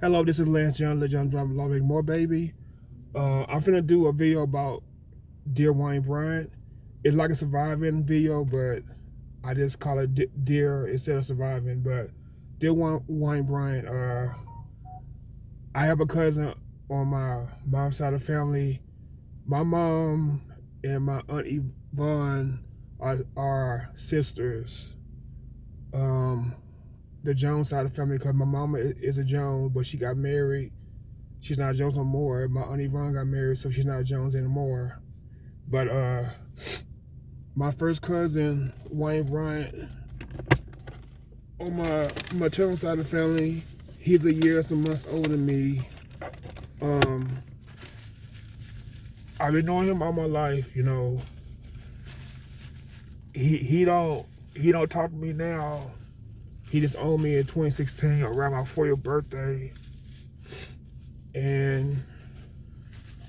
Hello, this is Lance Young, Legend Driver Loving More Baby. I'm finna do a video about Dear Wayne Bryant. It's like a surviving video, but I just call it Dear instead of surviving. But Dear Wayne Bryant, I have a cousin on my mom's side of the family. My mom and my aunt Yvonne are sisters. The Jones side of the family, because my mama is a Jones, but she got married. She's not a Jones no more. My aunt Yvonne got married, so she's not a Jones anymore. But my first cousin, Wayne Bryant, on my maternal side of the family, he's a year, some months older than me. I've been knowing him all my life, you know. He don't talk to me now. He just owned me in 2016 around my 40th birthday. And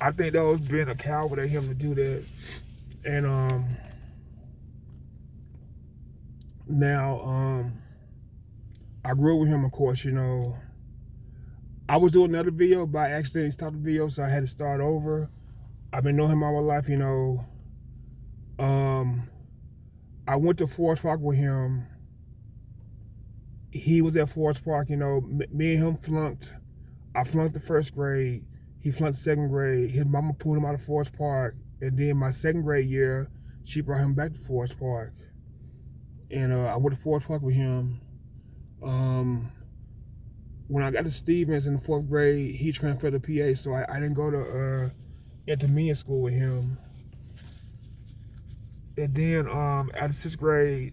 I think that was being a coward of him to do that. And now I grew up with him, of course, you know. I was doing another video, but I accidentally stopped the video, so I had to start over. I've been knowing him all my life, you know. I went to Forest Park with him. He was at Forest Park, you know. Me and him flunked. I flunked the first grade. He flunked the second grade. His mama pulled him out of Forest Park. And then my second grade year, she brought him back to Forest Park. And I went to Forest Park with him. When I got to Stevens in the 4th grade, he transferred to PA, so I didn't go to intermediate school with him. And then after 6th grade,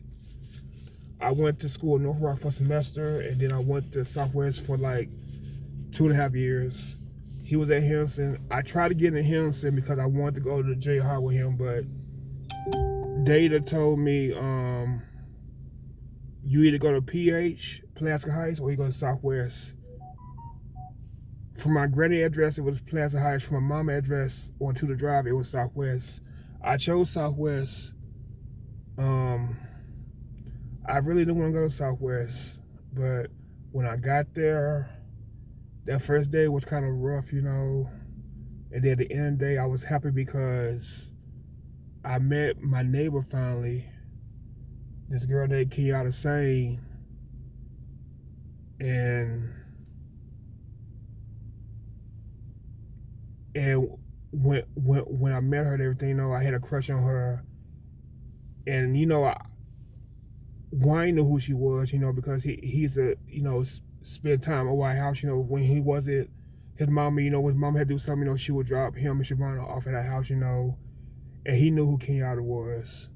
I went to school in North Rock for a semester, and then I went to Southwest for like 2.5 years. He was at Henson. I tried to get into Henson because I wanted to go to junior high with him, but Data told me you either go to PH, Pulaski Heights, or you go to Southwest. For my granny address, it was Pulaski Heights. For my mama address on Tudor Drive, it was Southwest. I chose Southwest. I really didn't want to go to Southwest, but when I got there, that first day was kind of rough, you know. And then at the end of the day, I was happy because I met my neighbor finally. This girl named Kenyatta Sane. And when I met her and everything, you know, I had a crush on her. And, you know, Wayne knew who she was, you know, because he's a, you know, spent time at White House, you know, when he wasn't, his mama, you know, when his mama had to do something, you know, she would drop him and Siobhan off at that house, you know, and he knew who Kenyatta was.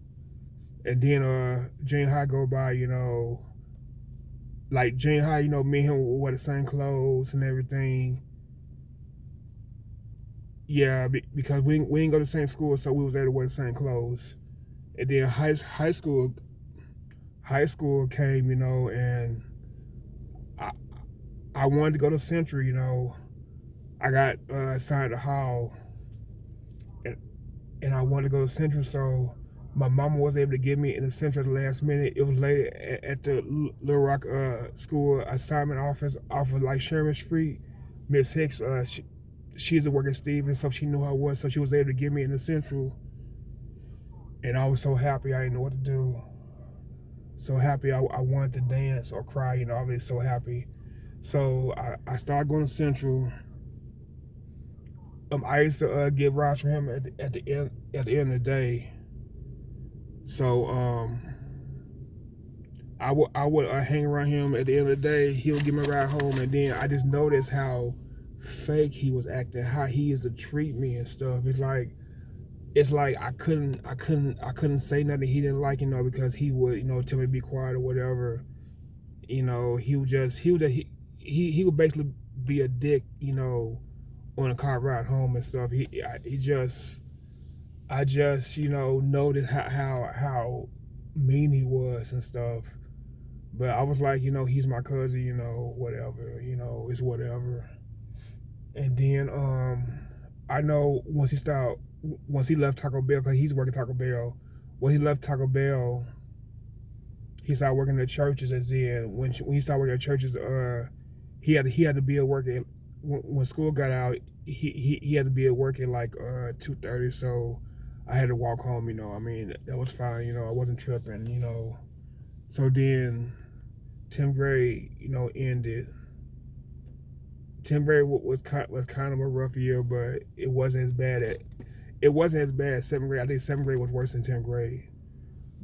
And then junior high go by, you know, like junior high, you know, me and him would wear the same clothes and everything. Yeah, because we didn't go to the same school, so we was able to wear the same clothes. And then high school came, you know, and I wanted to go to Central, you know. I got assigned to Hall, and I wanted to go to Central, so my mama was able to get me in the Central at the last minute. It was late at the Little Rock school assignment office off of like Sherman Street. Miss Hicks, she's a work at Stevens, so she knew who I was, so she was able to get me in the Central. And I was so happy, I didn't know what to do. So happy, I wanted to dance or cry, you know, I was so happy. So I started going to Central. I used to get rides from him at the end of the day. So I would hang around him at the end of the day. He would give me a ride home, and then I just noticed how fake he was acting, how he used to treat me and stuff. It's like I couldn't say nothing he didn't like, you know, because he would, you know, tell me to be quiet or whatever. You know, he would basically be a dick, you know, on a car ride home and stuff. I just, you know, noticed how mean he was and stuff. But I was like, you know, he's my cousin, you know, whatever, you know, it's whatever. And then I know once he left Taco Bell, because he's working Taco Bell. When he left Taco Bell, he started working at churches. As in, when he started working at churches, he had to be at work at, when school got out. He had to be at work at like 2:30, so I had to walk home. I mean that was fine. I wasn't tripping. So then 10th grade, ended. 10th grade was kind of a rough year, but it wasn't as bad as 7th grade. I think 7th grade was worse than 10th grade.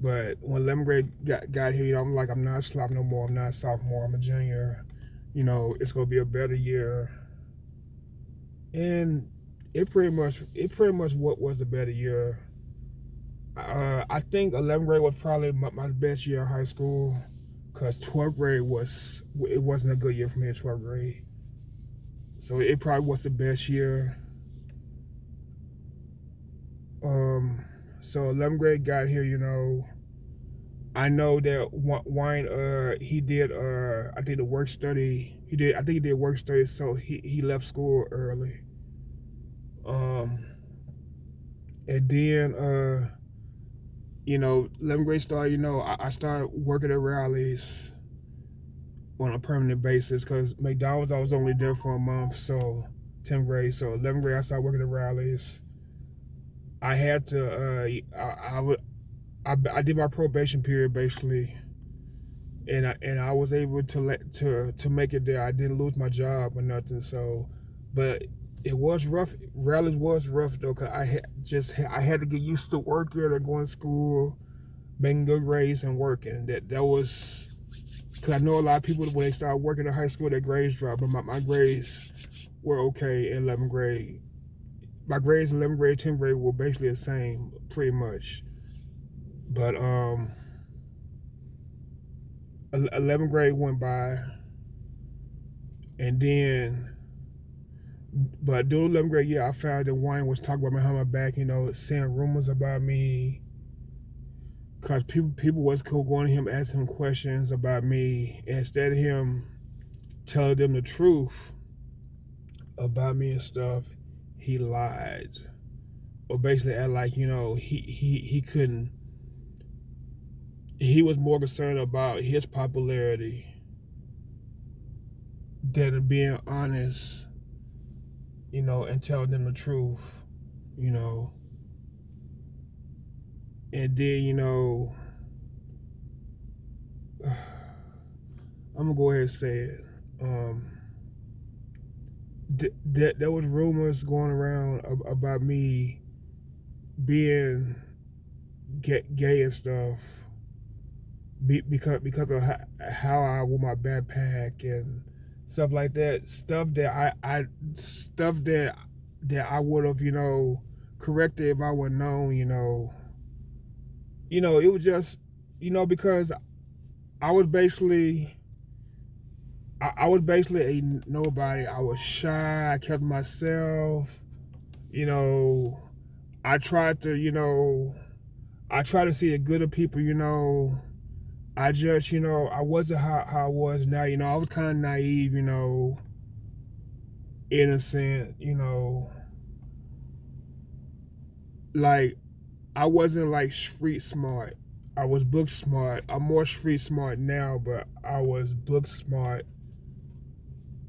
But when 11th grade got here, I'm like, I'm not a slop no more. I'm not a sophomore. I'm a junior. It's gonna be a better year. And it pretty much what was a better year. I think 11th grade was probably my best year of high school, because 12th grade wasn't a good year for me in 12th grade. So it probably was the best year. So 11th grade got here. I know that Wayne, he did, I think the work study. I think he did work study, so he left school early. And then 11th grade started. I started working at rallies on a permanent basis, because McDonald's I was only there for a month. So 10th grade, so 11th grade I started working at rallies. I had to. I did my probation period basically, and I was able to make it there. I didn't lose my job or nothing. So, but it was rough. Rallies was rough though, cause I had to get used to working and going to school, making good grades and working. That was, cause I know a lot of people when they start working in high school, their grades drop. But my grades were okay in 11th grade. My grades in 11th grade, 10th grade were basically the same, pretty much. But 11th grade went by, and then, but during 11th grade, yeah, I found that Wayne was talking about me behind my back, saying rumors about me, because people was going to him, asking him questions about me, and instead of him telling them the truth about me and stuff, he lied, or basically act like he couldn't. He was more concerned about his popularity than being honest, and telling them the truth, And then, I'm gonna go ahead and say it. There was rumors going around about me being gay and stuff, because of how I wore my backpack and stuff like that. Stuff that I would have corrected if I would known. It was just because I was basically I was basically a nobody. I was shy. I kept myself. I tried to see the good of people. I just, I wasn't how I was now. I was kind of naive. Innocent. Like, I wasn't like street smart. I was book smart. I'm more street smart now, but I was book smart,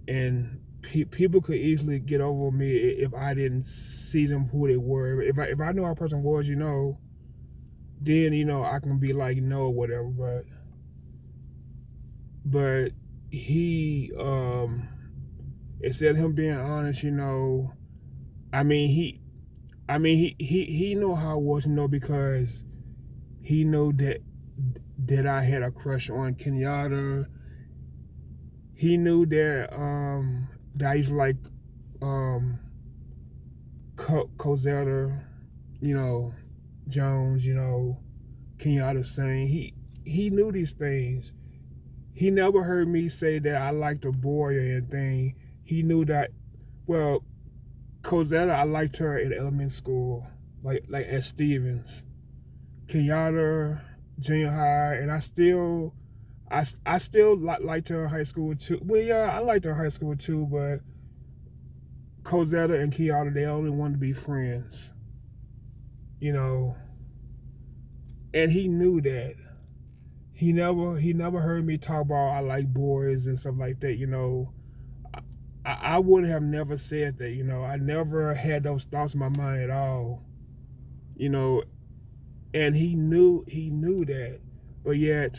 and people could easily get over me if I didn't see them who they were. If I knew how a person was, then I can be like no or whatever. But he, instead of him being honest, I mean he know how I was, because he knew that I had a crush on Kenyatta. He knew that I used to like Cosetta, Jones, Kenyatta Sane. He knew these things. He never heard me say that I liked a boy or anything. He knew that. Well, Cosetta, I liked her in elementary school, like at Stevens. Kenyatta, junior high, and I still liked her in high school too. Well, yeah, I liked her in high school too, but Cosetta and Kenyatta, they only wanted to be friends, and he knew that. He never heard me talk about I like boys and stuff like that, I would have never said that, I never had those thoughts in my mind at all, you know, and he knew that, but yet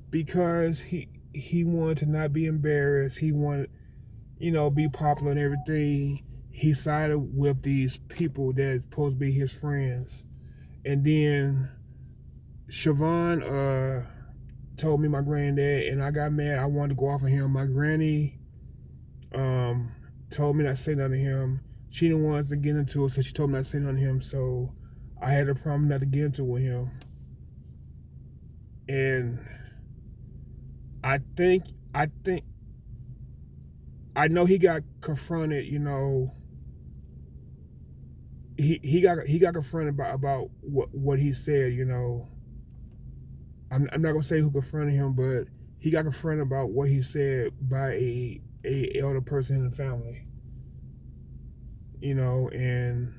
because he wanted to not be embarrassed, he wanted, be popular and everything, he sided with these people that's supposed to be his friends. And then Siobhan told me my granddad, and I got mad. I wanted to go off of him. My granny um, told me not to say nothing to him. She didn't want us to get into it, so she told me not to say nothing to him. So I had a problem not to get into it with him. And I think I think I know he got confronted. He got confronted about what he said. I'm not gonna say who confronted him, but he got confronted about what he said by a elder person in the family. And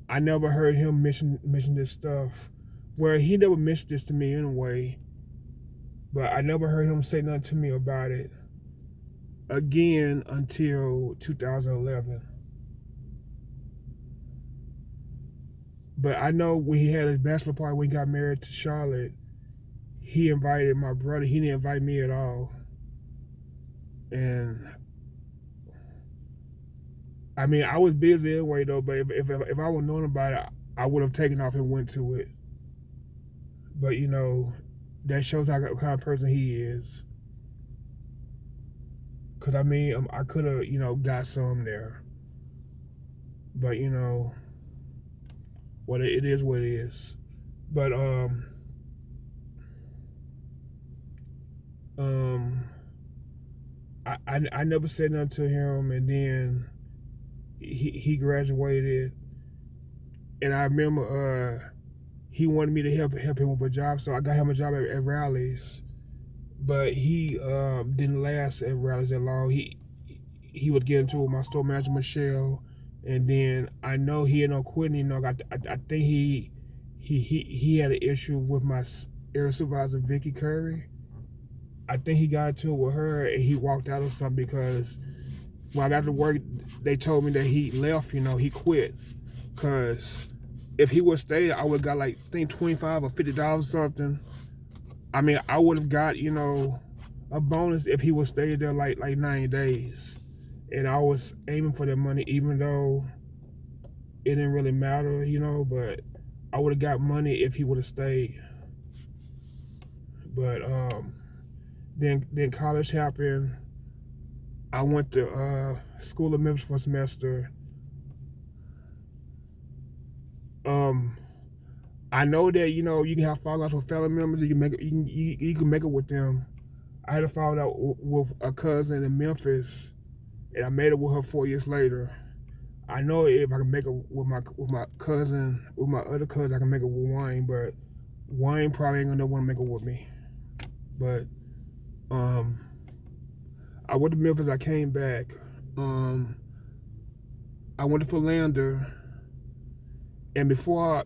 I never heard him mention this stuff. Well, he never mentioned this to me anyway, but I never heard him say nothing to me about it again until 2011. But I know when he had his bachelor party when he got married to Charlotte, he invited my brother. He didn't invite me at all. And I mean, I was busy anyway though. But if I would known about it, I would have taken off and went to it. But that shows how kind of person he is. Cause I mean, I could have got some there. But what it is, what it is. But I never said nothing to him, and then he graduated, and I remember he wanted me to help him with a job, so I got him a job at Rally's, but he didn't last at Rally's that long. He would get into it with my store manager Michelle, and then I know he ended up quitting. I think he had an issue with my area supervisor Vicky Curry. I think he got into it with her and he walked out or something because when I got to work, they told me that he left, he quit. Because if he would stay, I would have got like, I think $25 or $50 or something. I mean, I would have got, a bonus if he would stay there like 90 days. And I was aiming for that money even though it didn't really matter, but I would have got money if he would have stayed. But then college happened. I went to School of Memphis for a semester. I know that you can have fallouts with family members. You can make it with them. I had a fallout with a cousin in Memphis, and I made it with her 4 years later. I know if I can make it with my cousin, with my other cousin, I can make it with Wayne, but Wayne probably ain't gonna want to make it with me. But I went to Memphis. I came back. I went to Philander, and before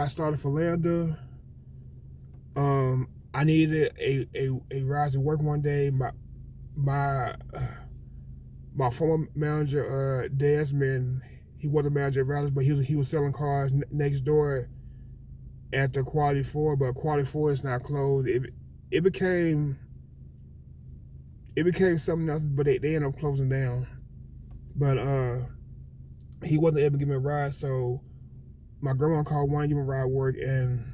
I started Philander, I needed a ride to work one day. My former manager, Desmond, he wasn't a manager at Rally's, but he was selling cars next door at the Quality 4, but Quality 4 is not closed. It became something else, but they ended up closing down. But he wasn't able to give me a ride, so my grandma called Wayne to give me a ride to work, and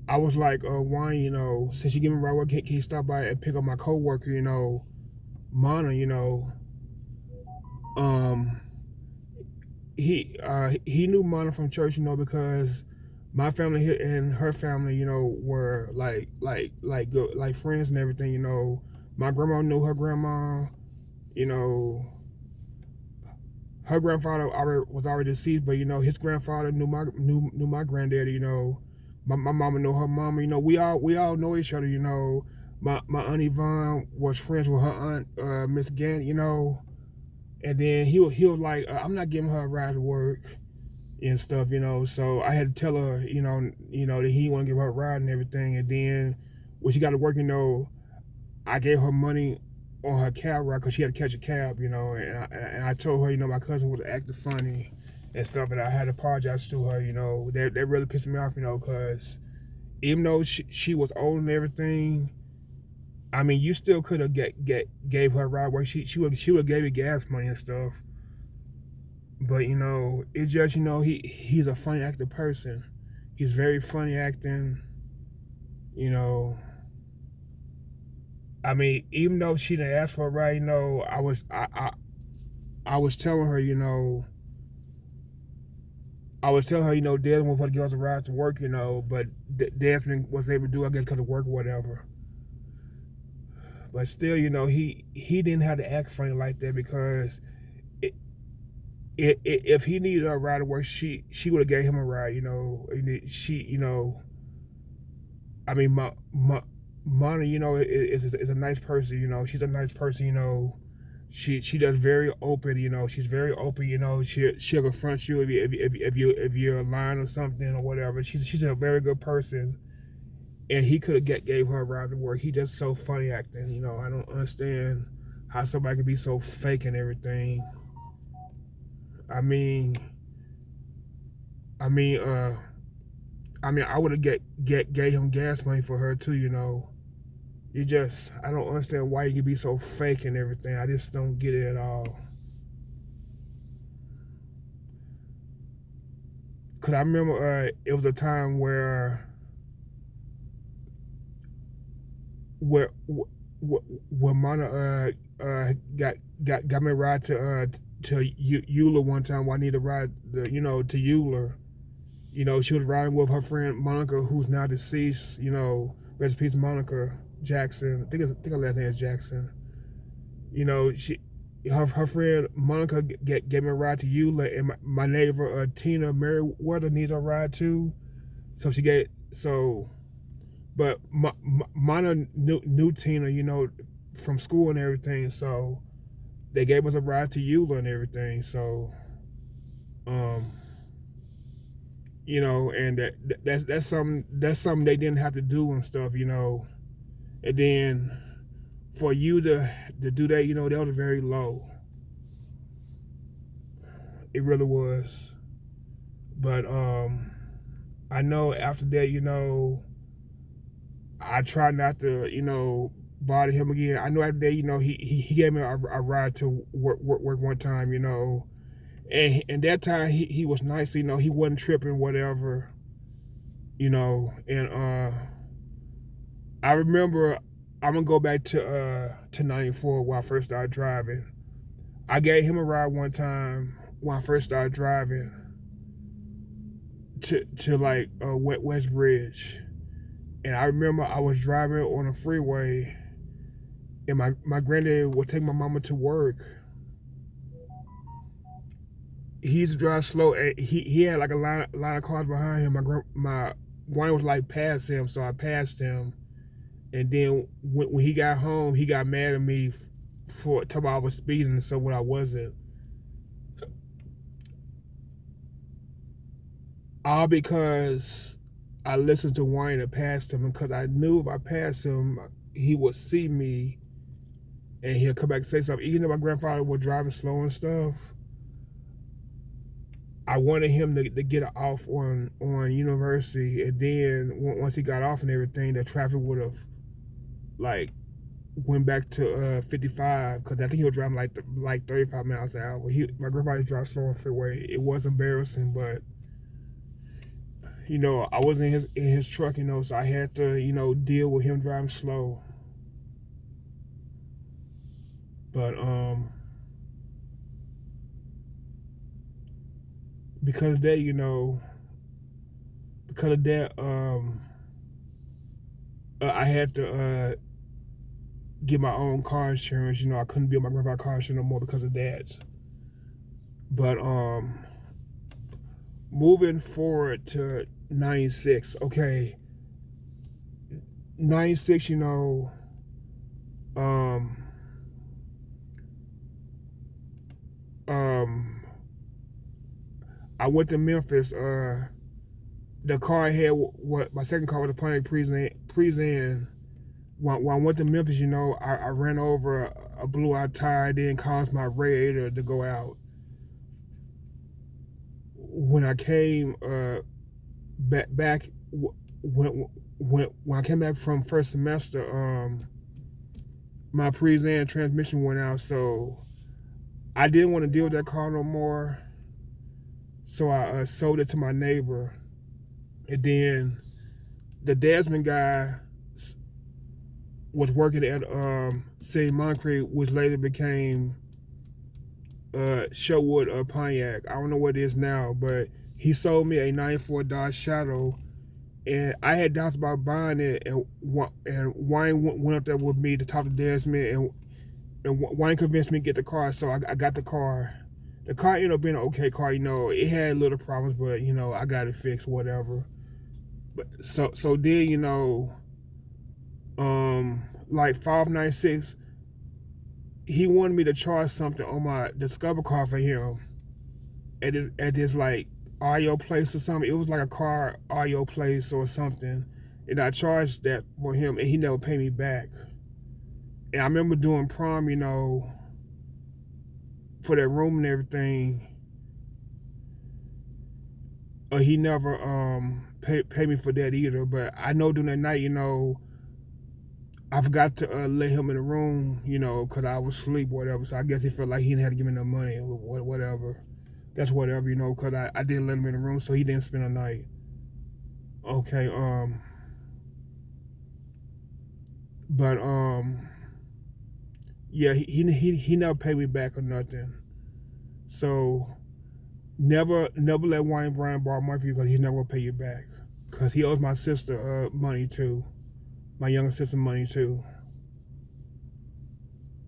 I was like, Wayne, since you give me a ride to work, can you stop by and pick up my coworker, Mana, he knew Mana from church, because my family and her family, were like friends and everything. My grandma knew her grandma. Her grandfather was already deceased, but his grandfather knew my granddaddy. My mama knew her mama. We all know each other. My aunt Yvonne was friends with her aunt Miss Gant. And then he was like, I'm not giving her a ride to work and stuff. So I had to tell her, that he didn't want to give her a ride and everything. And then when she got to work, I gave her money on her cab ride because she had to catch a cab, you know. And I told her, you know, my cousin was acting funny and stuff, and I had to apologize to her, you know. That really pissed me off, you know, because even though she was old and everything, I mean, you still could have gave her a ride where she would have gave you gas money and stuff. But you know, it's just, you know, he's a funny acting person. He's very funny acting, you know. I mean, even though she didn't ask for a ride, you know, I was telling her, you know, Dad wanted to give us a ride to work, you know, but Desmond was able to do, I guess, because of work or whatever. But still, you know, he didn't have to act funny like that because if he needed a ride to work, she would have gave him a ride, you know. You know, I mean, Mana, you know, is a nice person, you know. She's a nice person, you know. She does very open, you know. She's very open, you know. She'll confront you if you're lying or something or whatever. She's a very good person, and he could have gave her a ride to work. He just so funny acting, you know. I don't understand how somebody can be so fake and everything. I mean, I mean, I would have gave him gas money for her too, you know. I don't understand why you can be so fake and everything. I just don't get it at all. Cause I remember it was a time where Mana got me a ride to Eula one time. Where I need to ride to Eula. You know, she was riding with her friend Monica, who's now deceased. You know, rest in peace, Monica Jackson. I think her last name is Jackson. You know, her friend Monica gave me a ride to Eula, and my neighbor Tina Merriweather needed a ride too. But Mana knew Tina, you know, from school and everything. So they gave us a ride to Eula and everything. So, you know, and that's something they didn't have to do and stuff, you know. And then for you to do that, you know, that was very low. It really was. But I know after that, you know, I try not to, you know, bother him again. I know after that, you know, he gave me a ride to work one time, you know. And that time he was nice, you know, he wasn't tripping, whatever, you know. And I remember, I'm gonna go back to 94 when I first started driving. I gave him a ride one time when I first started driving to like West Bridge. And I remember I was driving on a freeway, and my granddad would take my mama to work. He used to drive slow, and he had like a line of cars behind him. My one was like past him, so I passed him. And then when he got home, he got mad at me for talking about I was speeding, so when I wasn't. All because I listened to Wayne and passed him, because I knew if I passed him, he would see me and he'll come back and say something. Even though my grandfather was driving slow and stuff, I wanted him to get off on University, and then once he got off and everything, the traffic would have like went back to 55, because I think he was driving like 35 miles an hour. My grandfather drives slow on the freeway. It was embarrassing, but you know, I was in his truck, you know, so I had to, you know, deal with him driving slow. But because of that, you know, I had to get my own car insurance. You know, I couldn't be on my grandfather's car insurance no more because of that. But moving forward to 96, okay. 96, you know, I went to Memphis. The car I had, what my second car was a Pontiac Prison. When I went to Memphis, you know, I ran over a blew out tire, then caused my radiator to go out. When I came back when I came back from first semester, my pre-exam transmission went out, so I didn't want to deal with that car no more. So I sold it to my neighbor, and then the Desmond guy was working at St. Moncrief, which later became Sherwood Pontiac. I don't know what it is now, but he sold me a '94 Dodge Shadow, and I had doubts about buying it. And Wayne went up there with me to talk to Desmond, and Wayne convinced me to get the car. So I got the car. The car ended up being an okay car. It had little problems, but I got it fixed, whatever. But so then like 596, he wanted me to charge something on my Discover car for him at this like audio place or something. It was like a car audio place or something, and I charged that for him, and he never paid me back. And I remember doing prom, for that room and everything. He never paid me for that either. But I know during that night, I forgot to let him in the room, because I was asleep or whatever. So I guess he felt like he didn't have to give me no money or whatever. That's whatever, because I didn't let him in the room, so he didn't spend the night. Okay, but yeah, he never paid me back or nothing. So never let Wayne Bryant borrow money from you, because he's never gonna pay you back. Because he owes my sister money too, my younger sister money too.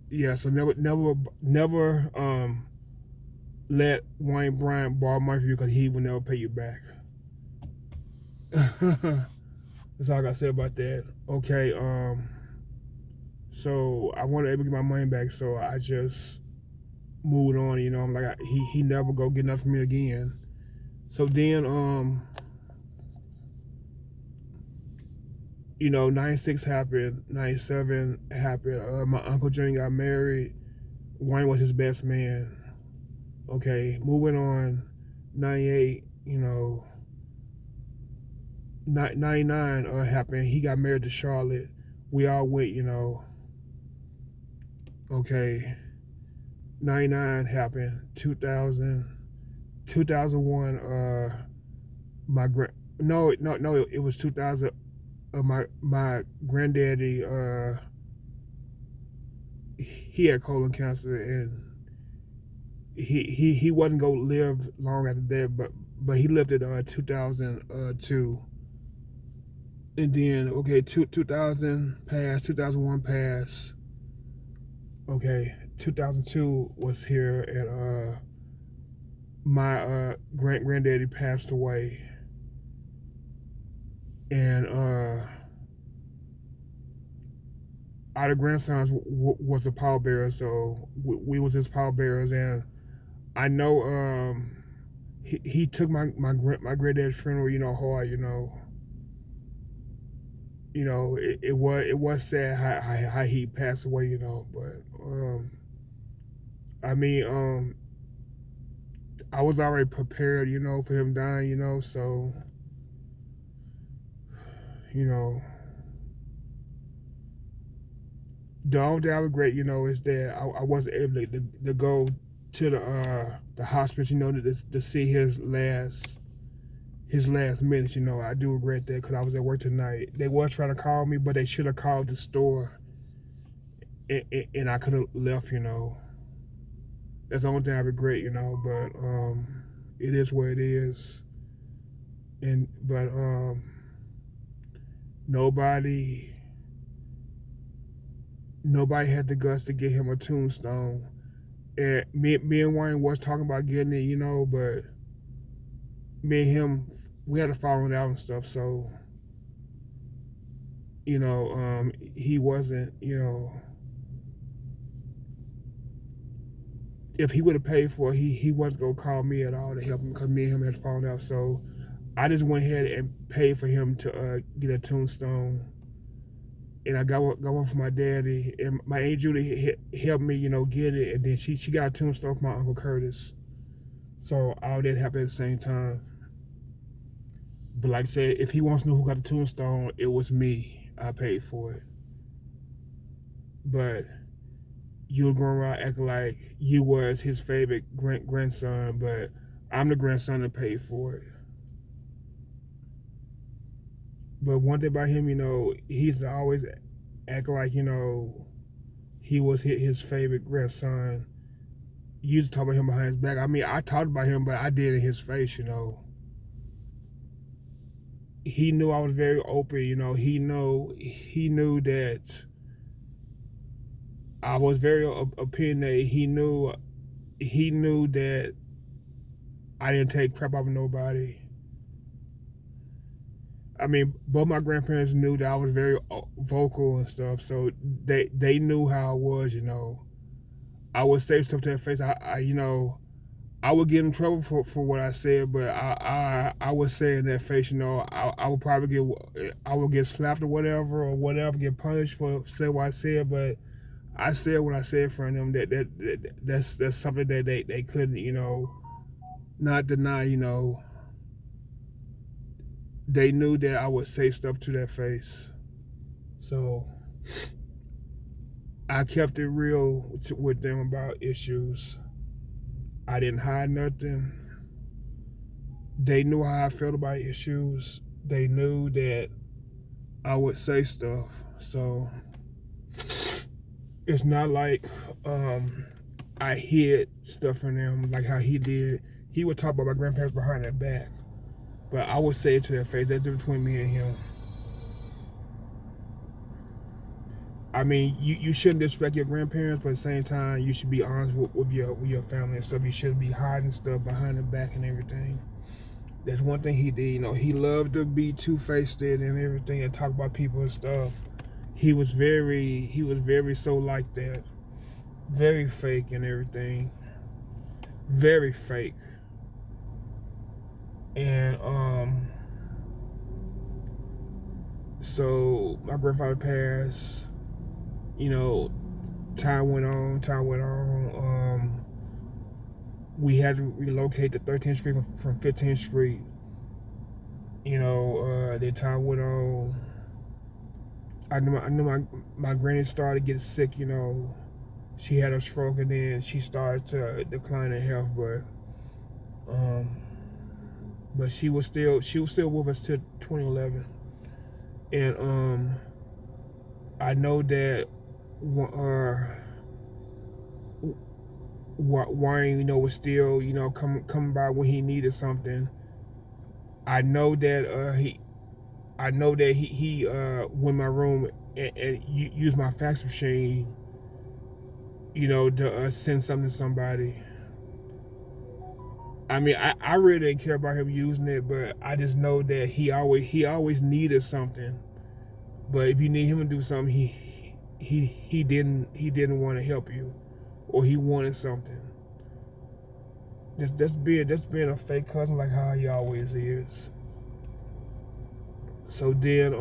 Yeah, so never let Wayne Bryant borrow money from you, because he will never pay you back. That's all I gotta say about that. Okay, so I wanted to get my money back, so I just moved on. I'm like, he never go get nothing from me again. So then 96 happened, 97 happened. My Uncle Junior got married. Wayne was his best man. Okay, moving on. 98, 99 happened. He got married to Charlotte. We all went, Okay, 99 happened. 2001. It was 2000. My granddaddy, he had colon cancer, and he wasn't gonna live long after that, but he lived at 2002. And then 2000 passed, 2001 passed. Okay, 2002 was here, and my granddaddy passed away, and our grandsons was a pallbearer, so we was his pallbearers, and I know he took my granddad's funeral, hard, it was sad how he passed away, but I mean, I was already prepared, for him dying, so the only thing I regret, is that I wasn't able to go to the hospital, to see his last minutes. I do regret that, because I was at work tonight. They were trying to call me, but they should have called the store, and I could have left. That's the only thing I regret. But it is what it is. But nobody had the guts to get him a tombstone. And me and Wayne was talking about getting it, but me and him, we had to follow it out and stuff. So, he wasn't, if he would have paid for it, he wasn't gonna call me at all to help him, because me and him had fallen out. So I just went ahead and paid for him to get a tombstone. and I got one for my daddy, and my Aunt Judy helped me, get it, and then she got a tombstone for my Uncle Curtis. So all that happened at the same time. But like I said, if he wants to know who got the tombstone, it was me. I paid for it. But you were going around acting like you was his favorite grandson, but I'm the grandson that paid for it. But one thing about him, he's always act like, he was his favorite grandson. You used to talk about him behind his back. I mean, I talked about him, but I did in his face, He knew I was very open, He knew that I was very opinionated. He knew that I didn't take crap off of nobody. I mean, both my grandparents knew that I was very vocal and stuff, so they knew how I was, I would say stuff to their face. I would get in trouble for what I said, but I would say in their face, I would probably get slapped or whatever, get punished for say what I said, but I said what I said in front of them. That's something that they couldn't, not deny, They knew that I would say stuff to their face. So I kept it real with them about issues. I didn't hide nothing. They knew how I felt about issues. They knew that I would say stuff. So it's not like I hid stuff from them like how he did. He would talk about my grandparents behind their back. But I would say it to their face. That's the difference between me and him. I mean, you shouldn't disrespect your grandparents, but at the same time, you should be honest with your family and stuff. You shouldn't be hiding stuff behind their back and everything. That's one thing he did. He loved to be two-faced and everything and talk about people and stuff. He was very so like that. Very fake and everything. Very fake. And so my grandfather passed, time went on. We had to relocate to 13th Street from 15th Street. Then time went on. I knew my granny started getting sick, She had a stroke and then she started to decline in health, but she was still with us till 2011. And I know that Wayne, was still, coming by when he needed something. I know that he went in my room and used my fax machine, to send something to somebody. I mean, I really didn't care about him using it, but I just know that he always needed something. But if you need him to do something, he didn't want to help you, or he wanted something. That's being a fake cousin like how he always is. So then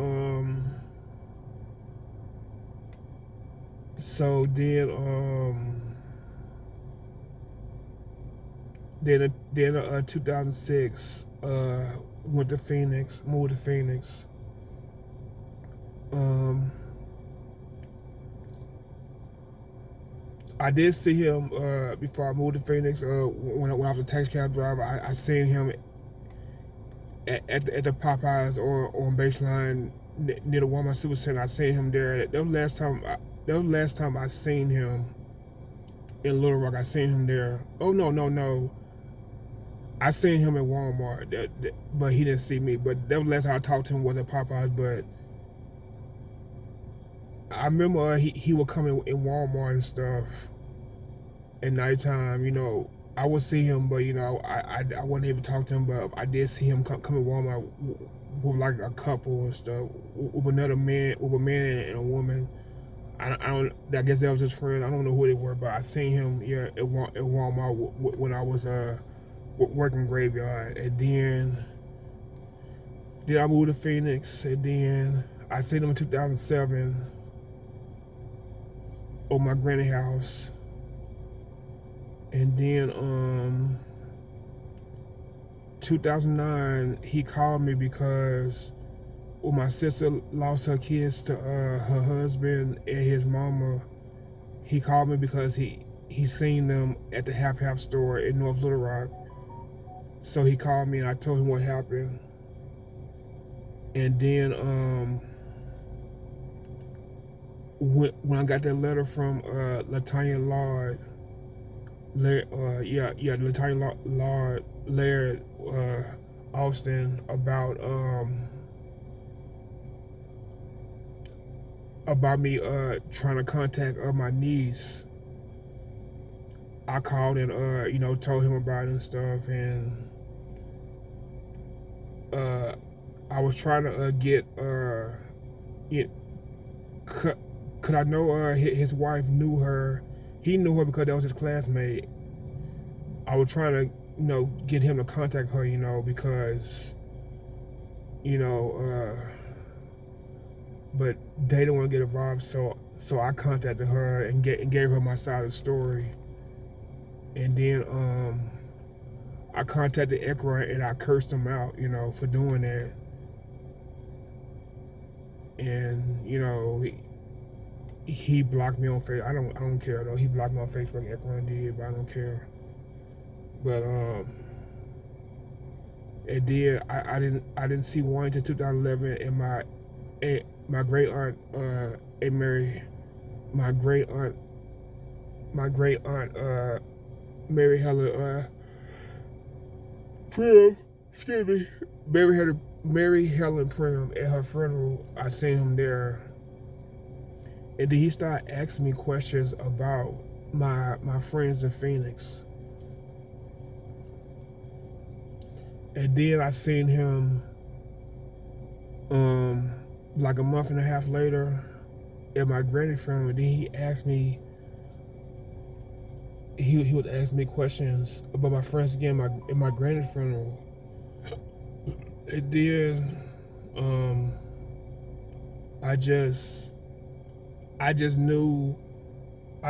Then 2006, moved to Phoenix. I did see him before I moved to Phoenix. When I was a taxi cab driver, I seen him at the Popeyes or on Baseline near the Walmart Supercenter. I seen him there. That was the last time I seen him in Little Rock. I seen him there. Oh no. I seen him at Walmart, but he didn't see me. But that was the last time I talked to him was at Popeyes. But I remember he would come in Walmart and stuff at nighttime. I would see him, but I wasn't able to talk to him. But I did see him come in Walmart with like a couple and stuff, with a man and a woman. I guess that was his friend. I don't know who they were, but I seen him at Walmart when I was working graveyard. And then I moved to Phoenix, and then I seen him in 2007. on my granny house. And then 2009, he called me because when my sister lost her kids to her husband and his mama, he called me because he seen them at the Half store in North Little Rock. So he called me and I told him what happened. And then when I got that letter from Latanya Lord, Latanya Lord Laird Austin about me trying to contact my niece, I called and told him about it and stuff, and I was trying to get could I know his wife knew her. He knew her because that was his classmate. I was trying to get him to contact her, because but they didn't want to get involved, so I contacted her and gave her my side of the story. And then I contacted Ekron and I cursed him out, for doing that. And he blocked me on Facebook. I don't care though. He blocked me on Facebook. Ekron did, but I don't care. But and then I didn't see one until 2011, and my great aunt Mary Helen Prim, excuse me, Mary Helen Prim, at her funeral. I seen him there, and then he started asking me questions about my friends in Phoenix. And then I seen him like a month and a half later at my granny's funeral. And then he asked me, he was asking me questions about my friends again at my granny's funeral. And then I just knew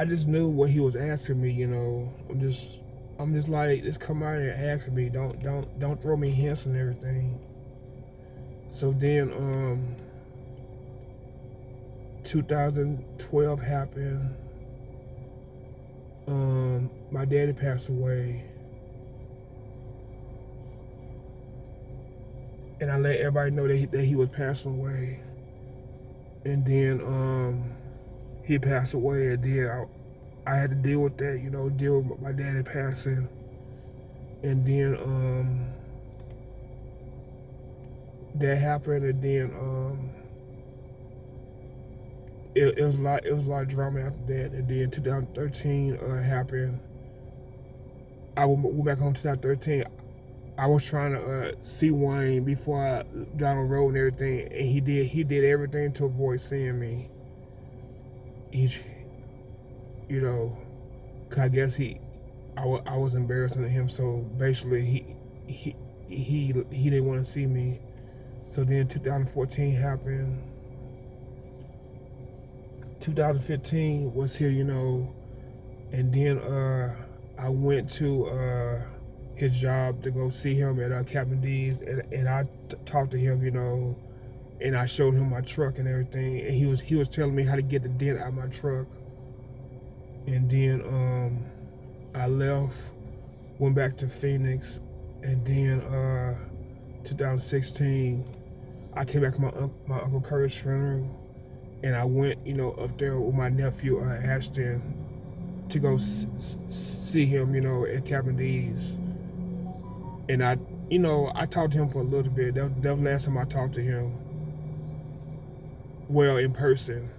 what he was asking me. I'm just like, just come out and ask me. Don't throw me hints and everything. So then 2012 happened. My daddy passed away. And I let everybody know that he was passing away. And then he passed away, and then I had to deal with that, deal with my daddy passing. And then that happened, and then it was a lot of drama after that. And then 2013 happened. I went back home 2013. I was trying to see Wayne before I got on the road and everything, and he did everything to avoid seeing me. Cause I guess I was embarrassing to him, so basically he didn't want to see me. So then 2014 happened. 2015 was here, and then I went to his job to go see him at Captain D's, and I talked to him, and I showed him my truck and everything, and he was telling me how to get the dent out of my truck. And then I left, went back to Phoenix, and then 2016 I came back to my Uncle Curtis' funeral, and I went up there with my nephew Ashton to go see him at Captain D's. And I talked to him for a little bit. That was the last time I talked to him. Well, in person.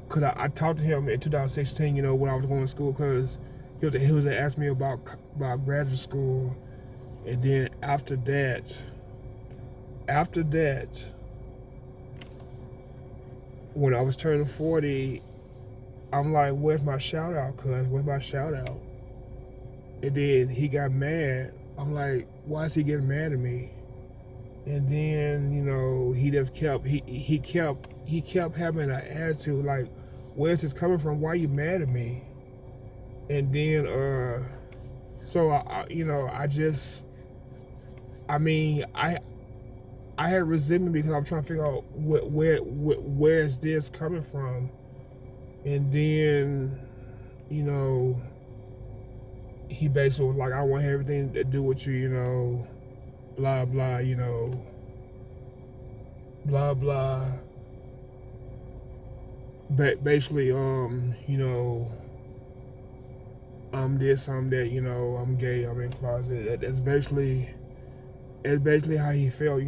Cause I talked to him in 2016, when I was going to school, cause he was asking me about graduate school. And then after that, when I was turning 40, I'm like, where's my shout out, cuz? Where's my shout out? And then he got mad. I'm like, why is he getting mad at me? And then, he just kept having an attitude like, where's this coming from? Why are you mad at me? And then, so I had resentment because I'm trying to figure out where is this coming from. And then, he basically was like, I want everything to do with you, blah, blah, blah, blah. But basically, I'm this, I'm that, I'm gay, I'm in closet. That's basically how he felt,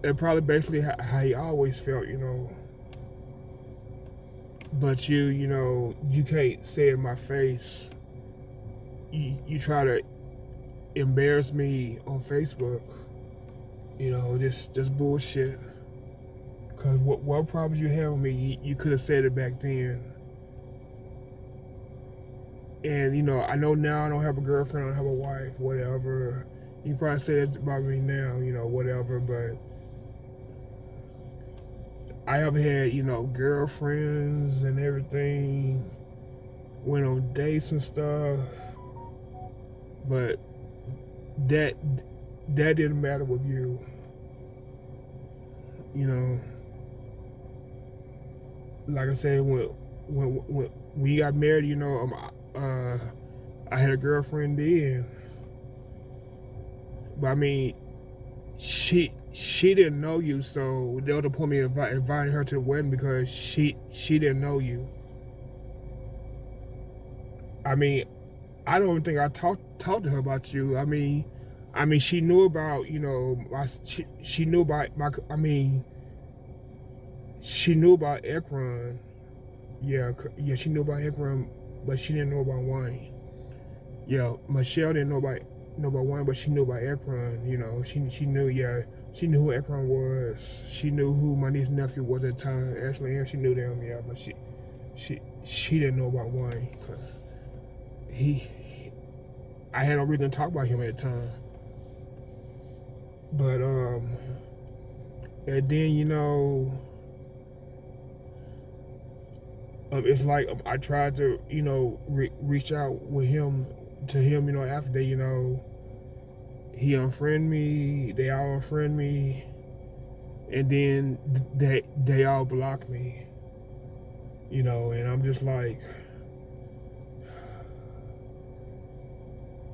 And probably basically how he always felt, But you can't say it in my face. You try to embarrass me on Facebook. Just bullshit. Cause what problems you have with me, you could have said it back then. And I know now I don't have a girlfriend, I don't have a wife, whatever. You probably say that about me now, whatever. But I have had, girlfriends and everything. Went on dates and stuff. But that didn't matter with you. Like I said, when we got married, I had a girlfriend then. But I mean, she didn't know you, so the other point me inviting her to the wedding because she didn't know you. I mean, I don't even think I talked to her about you. I mean, she knew about she knew about she knew about Ekron. Yeah, she knew about Ekron, but she didn't know about Wayne. Yeah, Michelle didn't know about Wayne, but she knew about Ekron. She knew. She knew who Ekron was. She knew who my niece and nephew was at the time. Ashley Ann, she knew them. Yeah, but she didn't know about Wayne because I had no reason to talk about him at the time. But and then it's like I tried to reach out with him to him after that he unfriended me, they all unfriended me, and then they all blocked me, and I'm just like,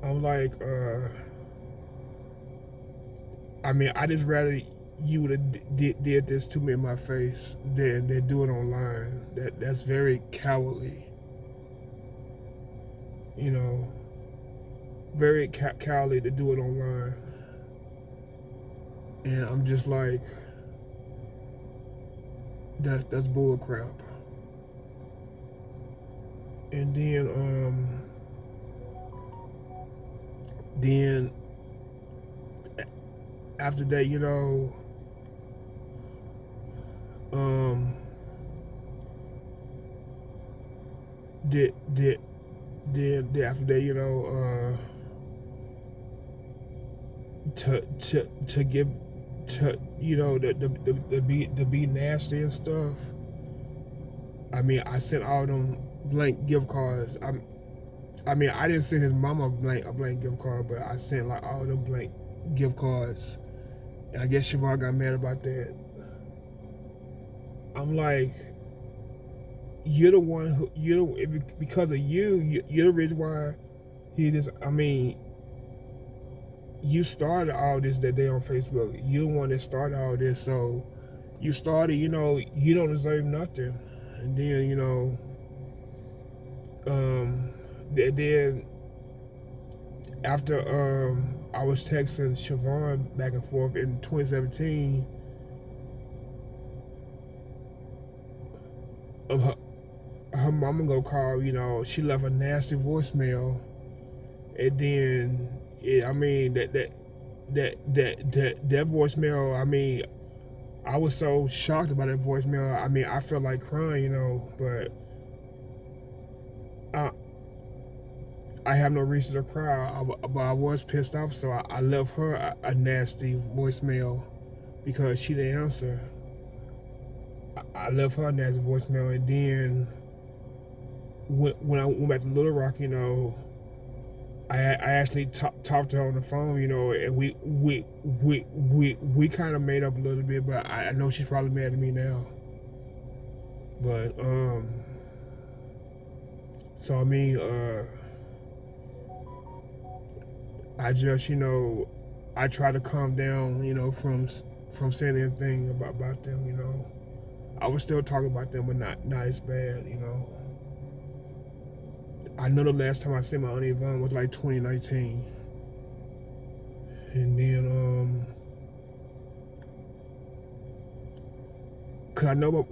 I just rather you would have did this to me in my face than do it online. That's very cowardly, very cowardly to do it online. And I'm just like, that's bull crap. And then after that, after that, to give to to be nasty and stuff. I sent all them blank gift cards. I didn't send his mama a blank gift card, but I sent like all them blank gift cards. And I guess Siobhan got mad about that. I'm like, you're the one who because of you're the reason why he just. You started all this that day on Facebook. You're the one that started all this, so you started. You don't deserve nothing. And then then after I was texting Siobhan back and forth in 2017. Her mama go call, she left a nasty voicemail, and then that voicemail. I was so shocked about that voicemail. I felt like crying, but I have no reason to cry. But I was pissed off, so I left her a nasty voicemail because she didn't answer. I left her a nasty voicemail, and then when I went back to Little Rock, I actually talked to her on the phone, and we kind of made up a little bit, but I know she's probably mad at me now. But so I mean, I just I try to calm down, from saying anything about them. I was still talking about them, but not as bad. I know the last time I seen my Auntie Yvonne was like 2019. And then, cause I know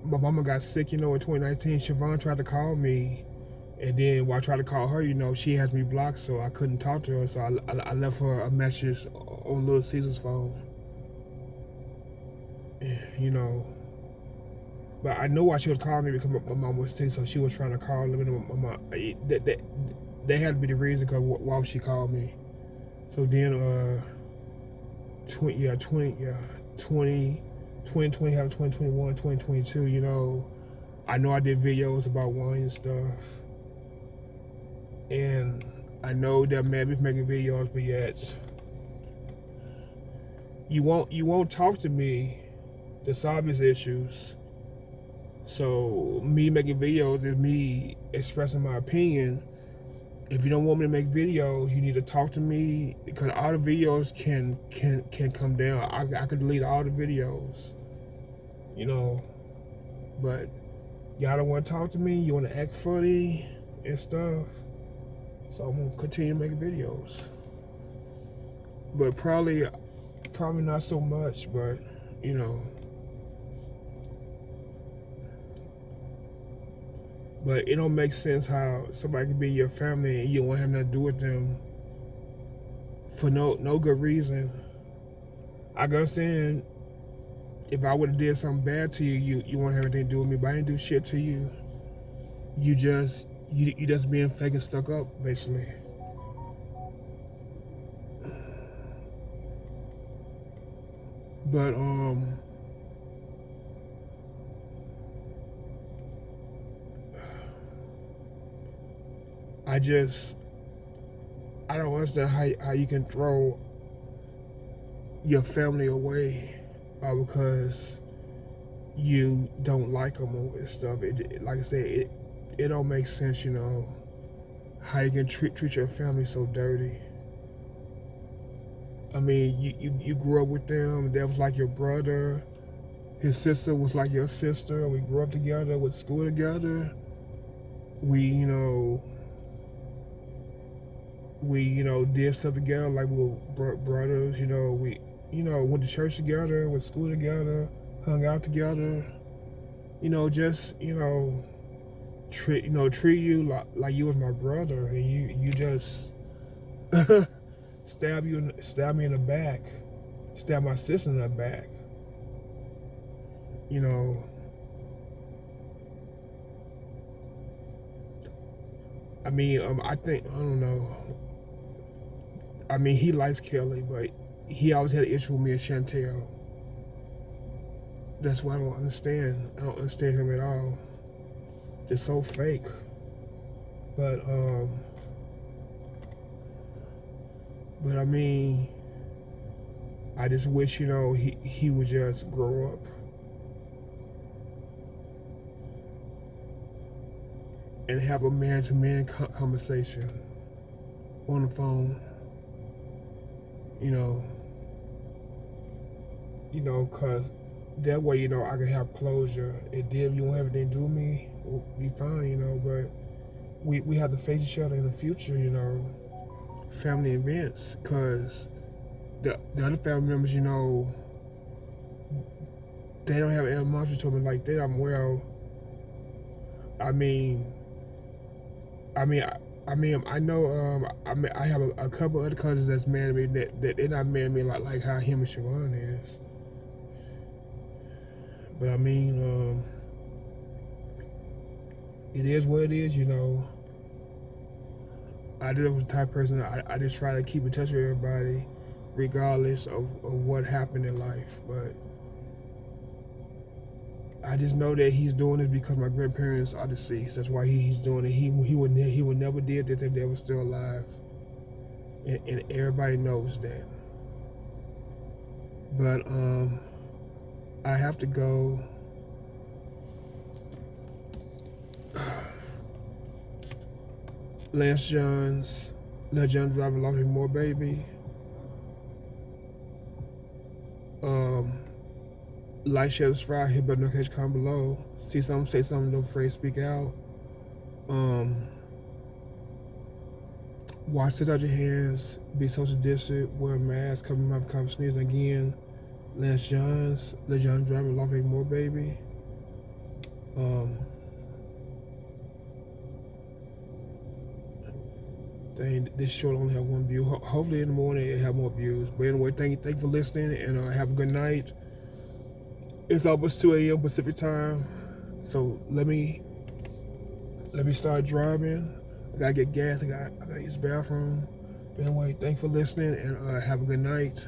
my mama got sick, in 2019. Siobhan tried to call me, and then when I tried to call her, she has me blocked, so I couldn't talk to her. So I left her a message on Little Caesar's phone. But I know why she was calling me, because my mom was sick, so she was trying to call me. My mom, that had to be the reason, because why she called me. So then, 2020 have 2021, 2022, I know I did videos about wine and stuff. And I know that man is making videos, but yet you won't talk to me to solve these issues. So me making videos is me expressing my opinion. If you don't want me to make videos, you need to talk to me, because all the videos can come down. I could delete all the videos, but y'all don't want to talk to me. You want to act funny and stuff. So I'm gonna continue making videos, but probably not so much. But But it don't make sense how somebody can be in your family and you don't have nothing to do with them for no good reason. I understand if I would have did something bad to you, you won't have anything to do with me, but I didn't do shit to you. You just being fake and stuck up, basically. But I don't understand how you can throw your family away because you don't like them and stuff. Like I said, it don't make sense, how you can treat your family so dirty. I mean, you grew up with them. That was like your brother. His sister was like your sister. We grew up together, went to school together. We did stuff together like we were brothers. We went to church together, went to school together, hung out together. Treat you like you was my brother, and you just stab me in the back, stab my sister in the back. I mean, I don't know. I mean, he likes Kelly, but he always had an issue with me and Chantel. That's what I don't understand. I don't understand him at all. Just so fake. But I mean, I just wish, he would just grow up. And have a man-to-man conversation on the phone. Cause that way, I can have closure. And then you won't have anything to do with me, we'll be fine, but we have to face each other in the future, family events, cause the other family members, they don't have animosity to me like that. I know. I have a couple other cousins that's mad at me that they're not mad at me like how him and Siobhan is. But it is what it is, I just was the type of person I just try to keep in touch with everybody, regardless of what happened in life. But I just know that he's doing this because my grandparents are deceased. That's why he's doing it. He would never did this if they were still alive, and everybody knows that. But I have to go. Lance John's Let John Drive Along with More Baby. Like, share, subscribe, hit button notification, comment below. See something, say something, don't afraid to speak out. Wash, sit out your hands, be social distant, wear a mask, cover your mouth, cover sneeze. Again, Lance John's Let John Drive Along with More Baby. Dang, this short only have one view. Hopefully in the morning it have more views. But anyway, thank you for listening, and have a good night. It's almost 2 a.m. Pacific time, so let me start driving. I gotta get gas. I gotta use the bathroom. But anyway, thanks for listening, and have a good night.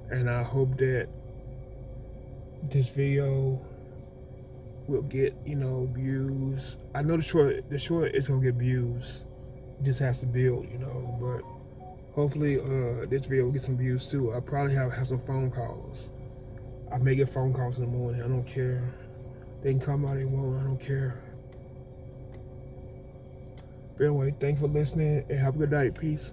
And I hope that this video will get views. I know the short is gonna get views. It just has to build, But hopefully, this video will get some views too. I probably have some phone calls. I may get phone calls in the morning. I don't care. They can come out they won't. I don't care. But anyway, thanks for listening and have a good night. Peace.